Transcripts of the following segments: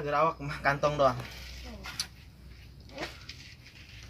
gerawak mah kantong doang.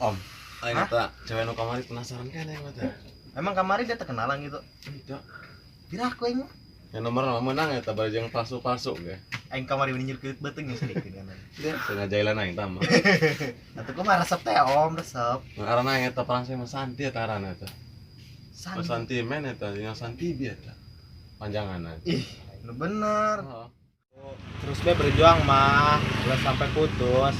Om, ayo tak cewek nu kamari penasaran kan yang mata. Emang kamari dia terkenalan gitu. Tidak. Kira aku yang Yang nomor mah menang ya tabal yang palsu-palsu ge. aing kamari meninjur ke beteng sedikit kan. Dia sengaja ilan aing tama. Atuh ku mah resep teh om, resep. Karena aing eta perang sama Santi eta arana eta. San. Sentimen eta yang Santi biar eta. Panjanganan. Ih, lu bener. Oh. Terus be berjuang mah, udah sampai putus.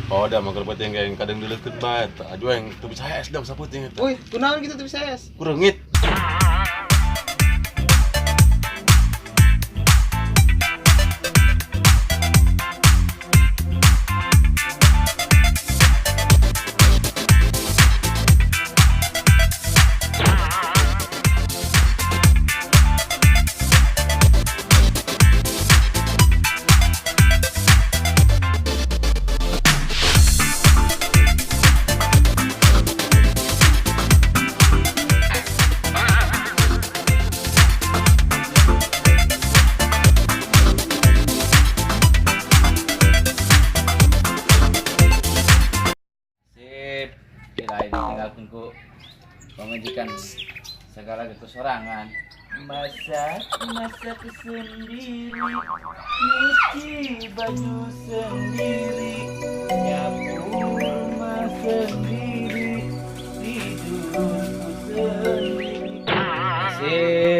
Oh, dah mager buat yang kayak kadang dileukeut bae eta. Aju yang teu bisa es dah saputing eta. Wih, kunaon gitu tuh saya. Kureungit. Sip, kirain ditinggalkan ku pemajikan segala kesorangan. Masak sendiri, nyuci baju sendiri, nyapu rumah sendiri, tidurku sendiri.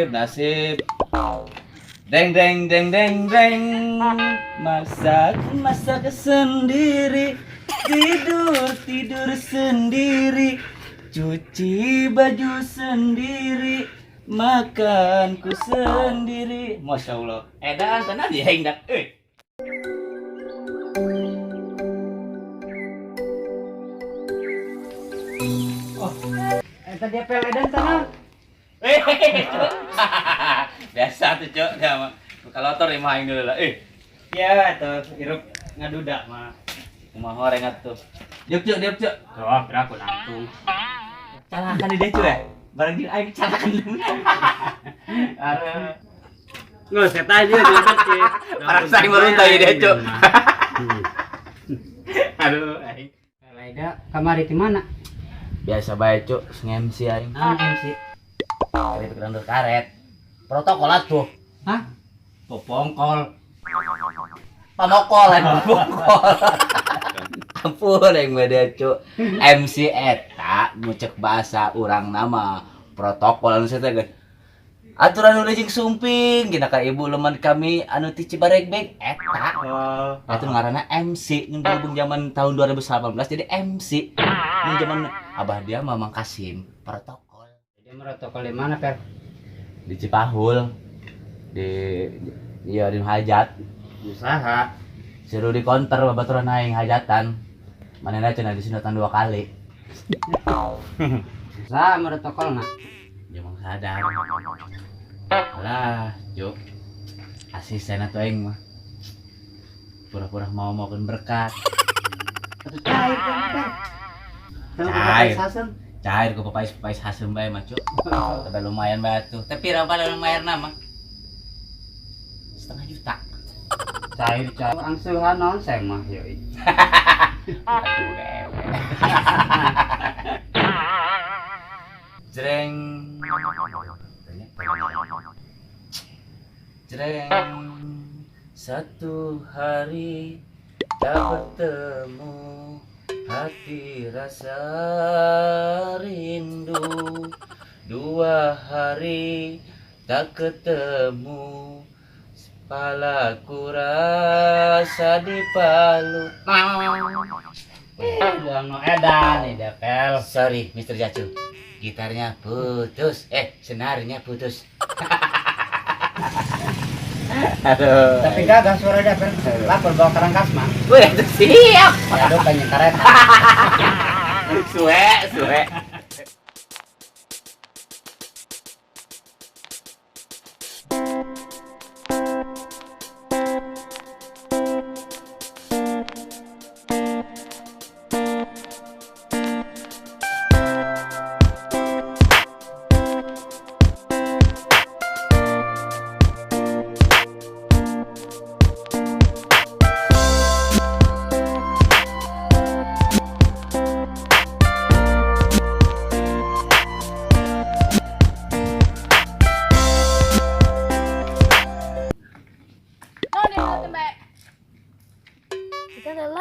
Nasib. Deng deng deng deng deng. Masak sendiri. Tidur sendiri, cuci baju sendiri, makanku sendiri. Masya Allah. Edan tenan dia hendak. Oh, eta dia pel edan tenan. Biasa tuh cok, dia mah. Kalau tor mah aing dulu lah. Ya, tuh hirup ngaduda mah. Kumaha horeng atuh. Diuk cuk. Wah, kira aku langsung. Calakan di decu ya. Barang di aing calakan dulu. Are. Nggak set aja di decu. Parang saing meruntai di decu. Aduh, aing. Laida kamari di mana? Biasa bae cuk, nge-MC aing. MC. Karet kerandur karet. Protokol atuh. Hah? Popongkol. Pamokol. Ampun yang beda cuk. MC eta ngucek bahasa urang nama protokol anu saya teh. Aturan udah jeung sumping gina ka ibu leman kami anu ti Cibaregbeg eta. Eta ngaranna MC mun berhubung zaman tahun 2018 jadi MC. Mun zaman abah dia Mamang Kasim protokol. Jadi protokol di mana, Per? Di Cipahul. Di hajat. Usaha. Suruh di counter babaturan aing hajatan. Manehna cenah disunatan 2 kali. Usaha protokol na. Jamang sadar. Alah, Juk. Asisten atuh aing mah. Pura-pura mau-maukeun berkat. Atuh cair kan, Per. Cair. Cair ku papais haseum bae mah, Cuk. Tapi lumayan bae atuh. Tapi pirang lumayan mah. 1,5 juta. Cair. Angsuhan nonseng mah yoi. Aduh, Jreng. Satu hari tak bertemu, hati rasa rindu. 2 hari tak ketemu, kepalaku rasa dipalu. Udah no edan nih deh, Per. Sorry, Mr. Jacu. Gitarnya putus. Senarnya putus. Aduh. Tapi gagah suara deh, Per. Lapor bawa kerangkas mah. Wih, siap. Aduh banyak karet. Suwe.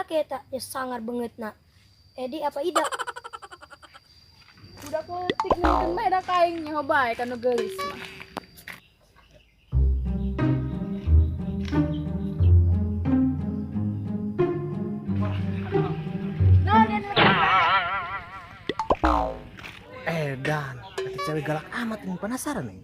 laki eta ya sangar banget nak. Edi apa ida? Udah politik nonton mah ada kaingnya bae kan gelis mah. Dan kata cewek galak amat nih, penasaran nih.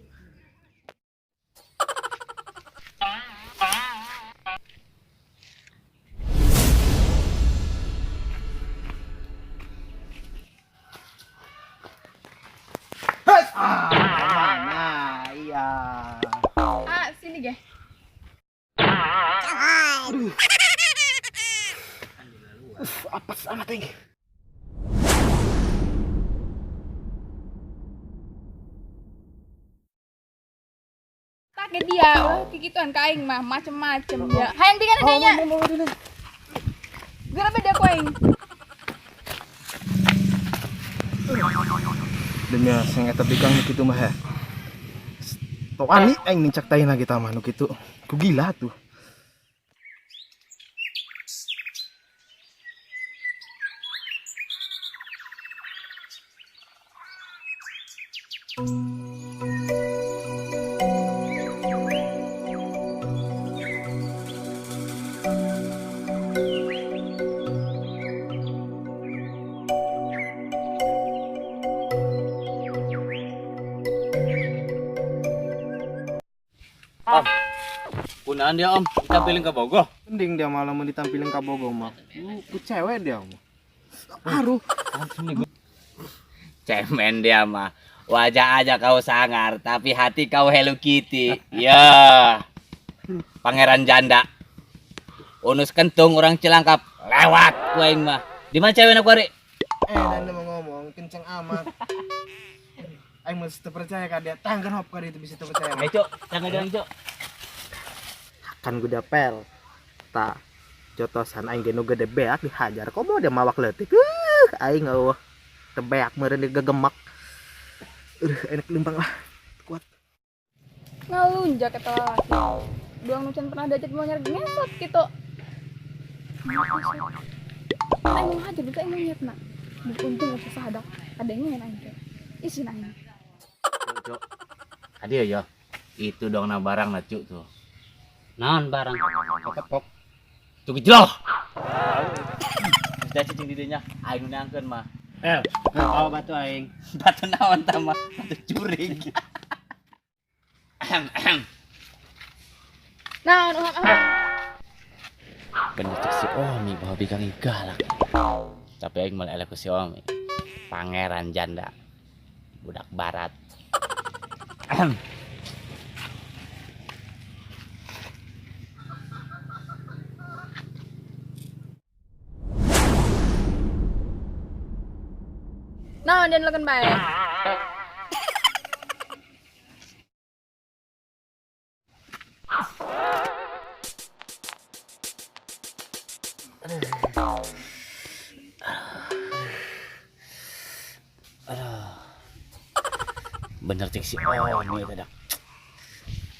Mana? Iya. Sini ge. Apes amat ini. Take dia, kikituan ka aing mah macem-macem ya. Hayang tinggal nanya. Gara beda ku aing. Demi sing eta bikang kitu mah he. Tok ani aing nincak tayna kita mah nu kitu. Ku gila tuh. Om, punaan dia om, tampilin ke Bogor. Mending dia malah mau ditampilin ke Bogor mah. Ku cewek dia mah. Aduh. Cemen dia mah. Wajah aja kau sangar, tapi hati kau Hello Kitty. Ya. Pangeran janda. Unus kentung orang Cilangkap lewat ku aing mah. Di mana cewek nak bari? Dan dia mau ngomong kenceng amat. Aing mesti percaya ka dia tanggan hop ka dia itu bisa percaya. Ayo cuk, jangan jalan cuk. Kan gue dapel. Ta jotosan aing genu gede beak dihajar. Kok mau dia mawak leutik. Aing eueuh. Tebeak meureun digegemak. Enak limpang lah. Kuat. Ngalunjak eta laki. Doang nucan pernah diajak mau nyari ngesot gitu. Aing mau hajar bisa aing nyet nak. Untung usah sahadak. Ada yang main aing teh. Isin aing. Cuk. Adi ya. Itu dong na barang na cuk tuh. Naon barang? Pok. Tuh gejloh. Sudah cicing di dinya. Aing nu neangkeun mah. Bawa batu aing. Batu naon tah mah? Batu curing. Nah, Bener cek si Omi bahwa bikang galak. Tapi aing malah elek ku si Omi. Pangeran janda. Budak barat. nah dan lakukan baik. Bener cek si Omi tadi.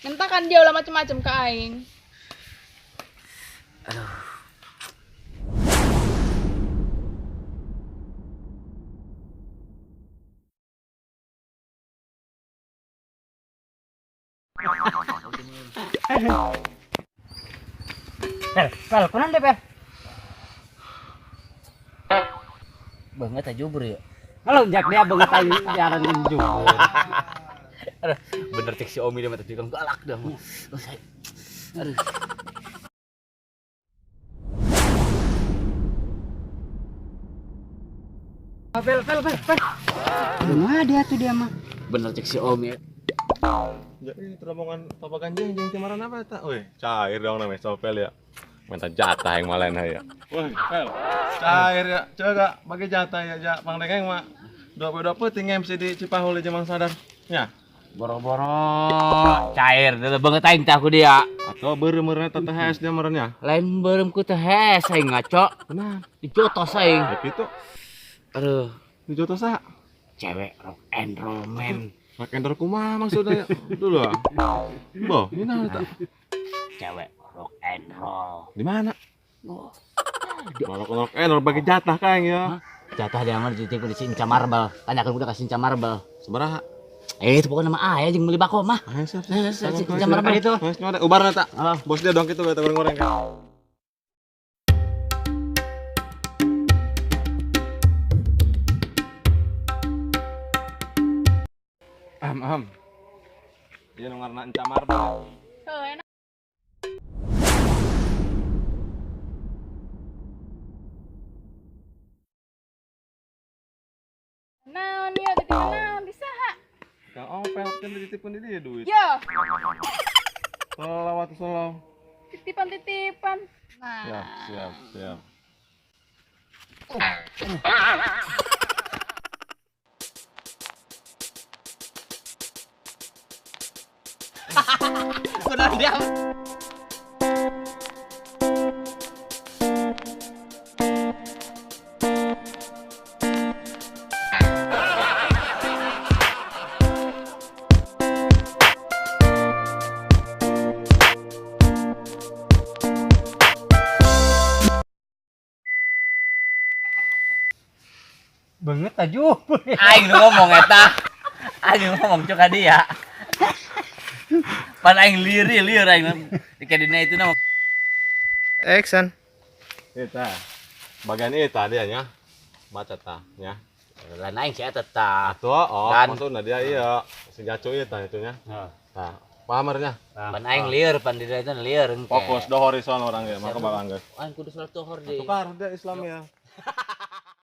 Ngentakan dia ulah macem-macem ke aing. Pel, kunan deh pel. Banget aja bro ya. Ngelunjak dia banget aing jaran njubur. Aduh, bener cek si Omi dia mah bikang galak dah. Aduh. Pel. Mana dia tuh dia mah? Bener cek si Omi. Jadi terombongan Papa Ganjeng jeung timaran apa eta? Weh, cair dong namanya Sopel ya. Minta jatah yang malena ya. Woi, Pel. Cair ya. Coba gak bagi jatah ya, Jak. Bang Dengeng mah 20 peuting MC di Cipahul jeung Mang Sadar. Ya. Boro-boro cair dulu banget aing tah ku dia. Atau beureum-beureum TTHS dia meureunnya. Lain beureum ku teh hes aing ngaco. Kenapa? Dijotos aing. Ya kitu. Aduh, Di jotos sa. cewek rock and roll man. Rock and roll kumaha maksudnya? Dulu ah. Boh, ini naon eta? Cewek rock and roll. Di mana? Oh, Malah bagi jatah kang ya. Jatah dia mah dititip di Sinca Marble. Tanyakan udah ke Sinca Marble. Sabaraha? Itu pokoknya nama ayah jeung meuli bako mah. Ayo siap. Sinca Marble itu. Mas ada ubarna tak? Bos dia dong gitu kata goreng-goreng kan. Am. Iya nu ngaranna Enca Marble. Heuh, enak. Naon ya, tadi naon disaha? Kang Opel kan dititipkeun di dia duit. Yo, Salawat salam. titipan-titipan. Ya, Nah, siap. Kudu diam. Banget aju. Aing nu ngomong eta. Aing nu ngomong cuk ka dia. Pan aing liur aing di kadina itu nama. Action. Eta. Bagian eta dia nya. Baca ta nya. Lain aing sia eta. Atuh Kan. maksudna dia iya. Si jacu eta itu nya. Nah, pamernya. Pan aing liur pan di itu liur engke. Fokus do horizon orang ya, maka bakal geus. Aing kudu salat tuhur deui. Tukar dia Islam ya.